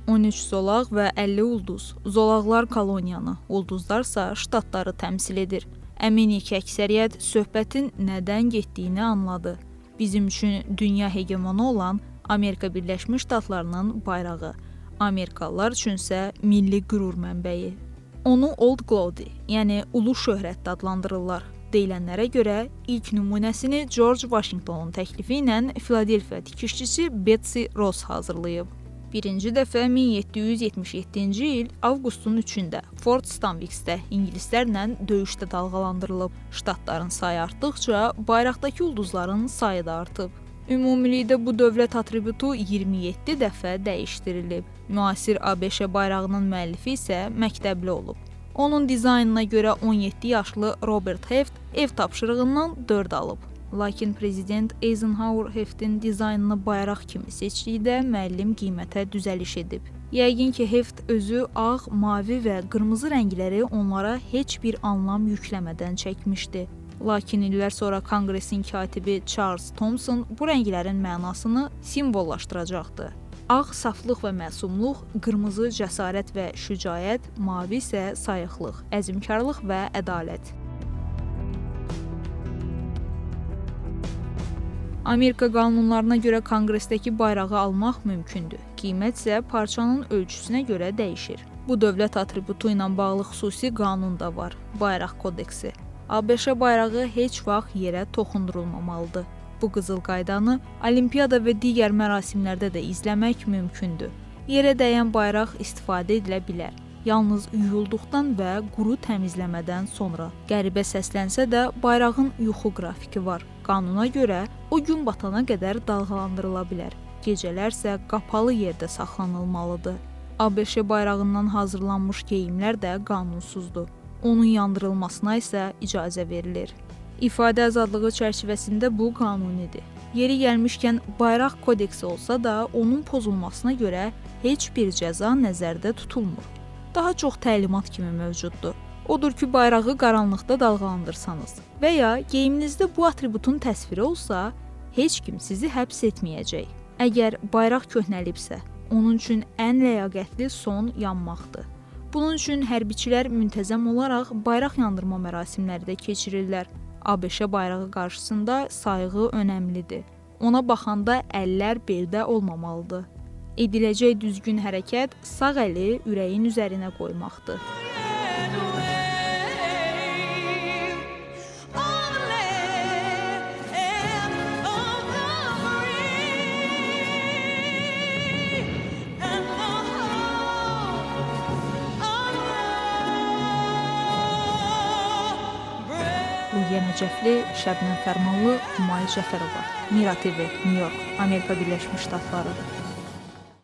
13 zolaq və 50 ulduz. Zolaqlar koloniyanı, ulduzlarsa ştatları təmsil edir. Əminik ki, əksəriyyət söhbətin nədən getdiyini anladı. Bizim üçün dünya hegemonu olan Amerika Birləşmiş Ştatlarının bayrağı, Amerikalılar üçünsə milli qürur mənbəyi. Onu Old Glory, yəni ulu şöhrət adlandırırlar. Deyilənlərə görə ilk nümunəsini George Washingtonun təklifi ilə Filadelfiya tikişçisi Betsy Ross hazırlayıb. Birinci dəfə 1777-ci il avqustun 3-də Fort Stanwixdə ingilislərlə döyüşdə dalğalandırılıb. Ştatların sayı artdıqca bayraqdakı ulduzların sayı da artıb. Ümumilikdə bu dövlət atributu 27 dəfə dəyişdirilib. Müasir ABŞ bayrağının müəllifi isə məktəbli olub. Onun dizaynına görə 17 yaşlı Robert Heft ev tapşırığından 4 alıb. Lakin prezident Eisenhower Heftin dizaynını bayraq kimi seçdikdə müəllim qiymətə düzəliş edib. Yəqin ki, Heft özü ağ, mavi və qırmızı rəngləri onlara heç bir anlam yükləmədən çəkmişdi. Lakin illər sonra Konqresin katibi Charles Thomson bu rənglərin mənasını simvollaşdıracaqdı. Ağ saflıq və məsumluq, qırmızı cəsarət və şücaət, mavi isə sayıqlıq, əzmkarlıq və ədalət. Amerika qanunlarına görə Konqresdəki bayrağı almaq mümkündür. Qiymət isə parçanın ölçüsünə görə dəyişir. Bu dövlət atributu ilə bağlı xüsusi qanun da var, Bayraq Kodeksi. ABŞ bayrağı heç vaxt yerə toxundurulmamalıdır. Bu qızıl qaydanı olimpiyada və digər mərasimlərdə də izləmək mümkündür. Yerə dəyən bayraq istifadə edilə bilər. Yalnız yuyulduqdan və quru təmizləmədən sonra. Qəribə səslənsə də bayrağın yuxu qrafiki var. Qanuna görə o gün batana qədər dalğalandırıla bilər. Gecələr isə qapalı yerdə saxlanılmalıdır. ABŞ bayrağından hazırlanmış geyimlər də qanunsuzdur. Onun yandırılmasına isə icazə verilir. İfadə azadlığı çərçivəsində bu qanunidir. Yeri gəlmişkən bayraq kodeksi olsa da onun pozulmasına görə heç bir cəza nəzərdə tutulmur. Daha çox təlimat kimi mövcuddur. Odur ki, bayrağı qaranlıqda dalğalandırsanız və ya geyiminizdə bu atributun təsviri olsa, heç kim sizi həbs etməyəcək. Əgər bayraq köhnəlibsə, onun üçün ən ləyaqətli son yanmaqdır. Bunun üçün hərbiçilər müntəzəm olaraq bayraq yandırma mərasimləri də keçirirlər. ABŞ bayrağı qarşısında sayğı önəmlidir. Ona baxanda əllər beldə olmamalıdır. Ediləcək düzgün hərəkət sağ əli ürəyin üzərinə qoymaqdır. Ruhiyyə Nəcəfli, Şəbnəm Fərmanlı, Humayı Cəfərova. Mira TV, New York, Amerika Birləşmiş Ştatları.